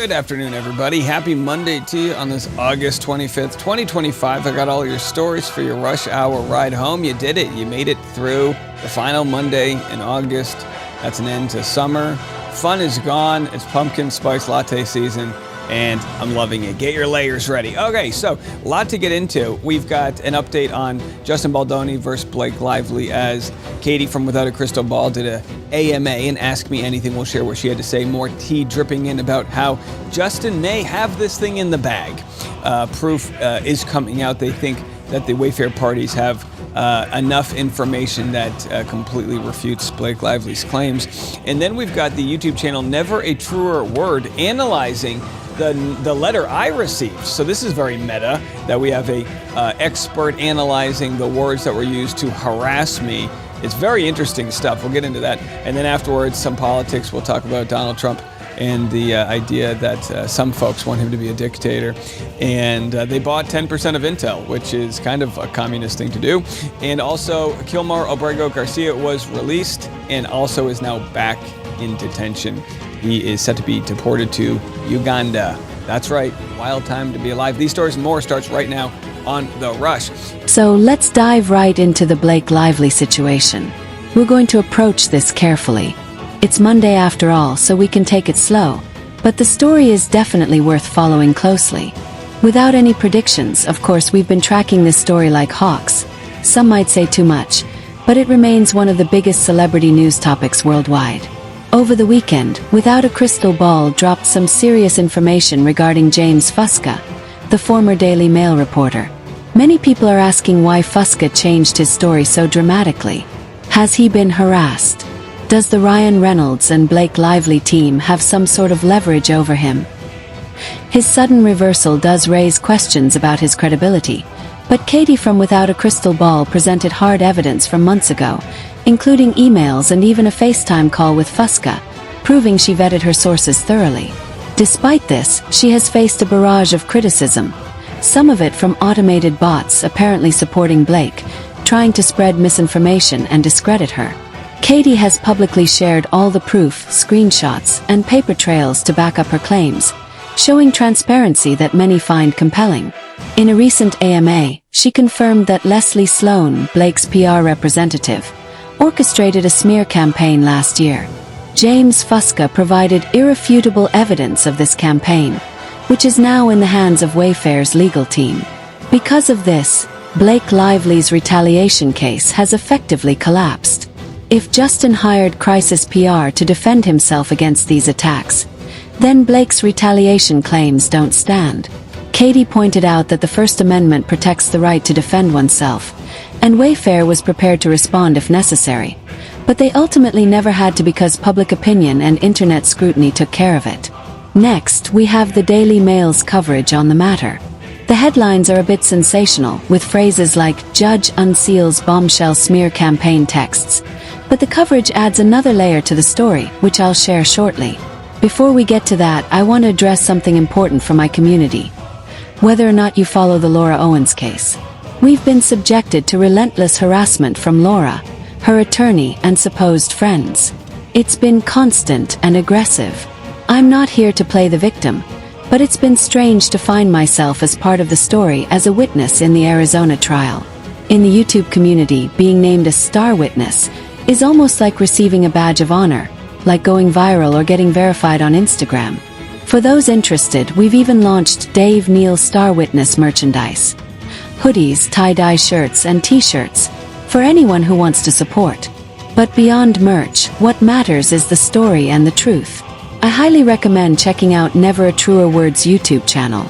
Good afternoon, everybody. Happy Monday to you on this August 25th, 2025. I got all your stories for your rush hour ride home. You did it. You made it through the final Monday in August. That's an end to summer. Fun is gone. It's pumpkin spice latte season, and I'm loving it. Get your layers ready. Okay, so a lot to get into. We've got an update on Justin Baldoni versus Blake Lively, as Katie from Without a Crystal Ball did a AMA and Ask Me Anything. We'll share what she had to say. More tea dripping in about how Justin may have this thing in the bag. Proof is coming out. They think that the Wayfair parties have enough information that completely refutes Blake Lively's claims. And then we've got the YouTube channel Never a Truer Word analyzing the letter I received. So this is very meta, that we have a expert analyzing the words that were used to harass me. It's very interesting stuff. We'll get into that. And then afterwards, some politics. We'll talk about Donald Trump and the idea that some folks want him to be a dictator. And they bought 10% of Intel, which is kind of a communist thing to do. And also, Kilmar Obrego Garcia was released and also is now back in detention. He is set to be deported to Uganda. That's right, wild time to be alive. These stories and more starts right now on The Rush. So let's dive right into the Blake Lively situation. We're going to approach this carefully. It's Monday after all, so we can take it slow. But the story is definitely worth following closely. Without any predictions, of course, we've been tracking this story like hawks. Some might say too much, but it remains one of the biggest celebrity news topics worldwide. Over the weekend, Without a Crystal Ball dropped some serious information regarding James Fusca, the former Daily Mail reporter. Many people are asking why Fusca changed his story so dramatically. Has he been harassed? Does the Ryan Reynolds and Blake Lively team have some sort of leverage over him? His sudden reversal does raise questions about his credibility, but Katie from Without a Crystal Ball presented hard evidence from months ago, including emails and even a FaceTime call with Fusca, proving she vetted her sources thoroughly. Despite this, she has faced a barrage of criticism, some of it from automated bots apparently supporting Blake, trying to spread misinformation and discredit her. Katie has publicly shared all the proof, screenshots, and paper trails to back up her claims, showing transparency that many find compelling. In a recent AMA, she confirmed that Leslie Sloan, Blake's PR representative, orchestrated a smear campaign last year. James Fusca provided irrefutable evidence of this campaign, which is now in the hands of Wayfair's legal team. Because of this, Blake Lively's retaliation case has effectively collapsed. If Justin hired Crisis PR to defend himself against these attacks, then Blake's retaliation claims don't stand. Katie pointed out that the First Amendment protects the right to defend oneself, and Wayfair was prepared to respond if necessary. But they ultimately never had to because public opinion and internet scrutiny took care of it. Next, we have the Daily Mail's coverage on the matter. The headlines are a bit sensational, with phrases like "Judge unseals bombshell smear campaign texts," but the coverage adds another layer to the story, which I'll share shortly. Before we get to that, I want to address something important for my community. Whether or not you follow the Laura Owens case, we've been subjected to relentless harassment from Laura, her attorney, and supposed friends. It's been constant and aggressive. I'm not here to play the victim, but it's been strange to find myself as part of the story as a witness in the Arizona trial. In the YouTube community, being named a star witness is almost like receiving a badge of honor, like going viral or getting verified on Instagram. For those interested, we've even launched Dave Neal Star Witness merchandise. Hoodies, tie-dye shirts, and t-shirts, for anyone who wants to support. But beyond merch, what matters is the story and the truth. I highly recommend checking out Never a Truer Word's YouTube channel.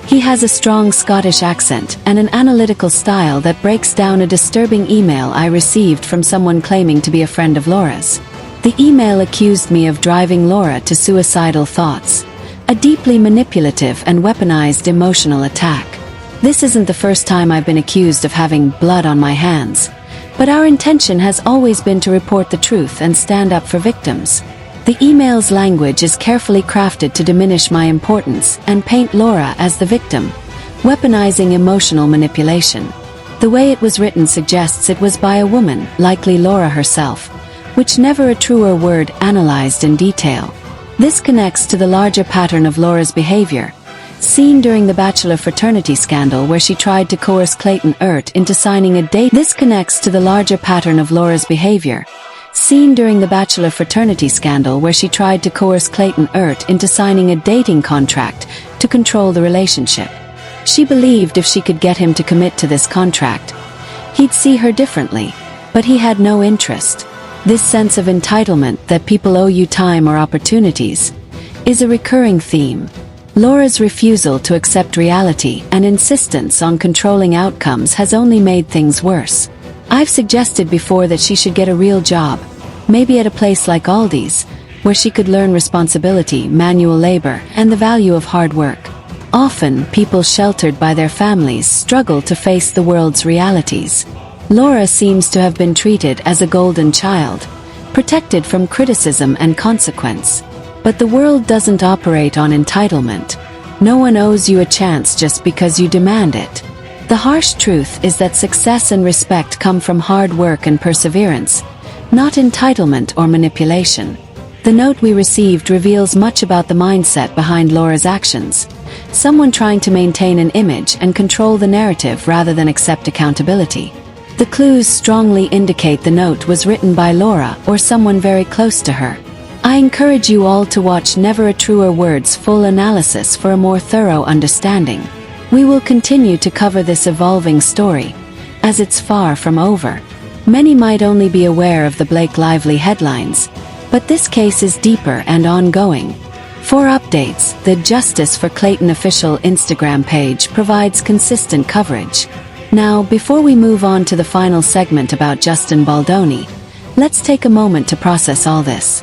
He has a strong Scottish accent and an analytical style that breaks down a disturbing email I received from someone claiming to be a friend of Laura's. The email accused me of driving Laura to suicidal thoughts, a deeply manipulative and weaponized emotional attack. This isn't the first time I've been accused of having blood on my hands, but our intention has always been to report the truth and stand up for victims. The email's language is carefully crafted to diminish my importance and paint Laura as the victim, weaponizing emotional manipulation. The way it was written suggests it was by a woman, likely Laura herself, which Never a Truer Word analyzed in detail. This connects to the larger pattern of Laura's behavior, seen during the Bachelor fraternity scandal where she tried to coerce Clayton Urt into signing a date. This connects to the larger pattern of Laura's behavior, seen during the Bachelor fraternity scandal where she tried to coerce Clayton Urt into signing a dating contract to control the relationship. She believed if she could get him to commit to this contract, he'd see her differently, but he had no interest. This sense of entitlement that people owe you time or opportunities is a recurring theme. Laura's refusal to accept reality and insistence on controlling outcomes has only made things worse. I've suggested before that she should get a real job, maybe at a place like Aldi's, where she could learn responsibility, manual labor, and the value of hard work. Often, people sheltered by their families struggle to face the world's realities. Laura seems to have been treated as a golden child, protected from criticism and consequence. But the world doesn't operate on entitlement. No one owes you a chance just because you demand it. The harsh truth is that success and respect come from hard work and perseverance, not entitlement or manipulation. The note we received reveals much about the mindset behind Laura's actions. Someone trying to maintain an image and control the narrative rather than accept accountability. The clues strongly indicate the note was written by Laura or someone very close to her. I encourage you all to watch Never a Truer Word's full analysis for a more thorough understanding. We will continue to cover this evolving story, as it's far from over. Many might only be aware of the Blake Lively headlines, but this case is deeper and ongoing. For updates, the Justice for Clayton official Instagram page provides consistent coverage. Now, before we move on to the final segment about Justin Baldoni, let's take a moment to process all this.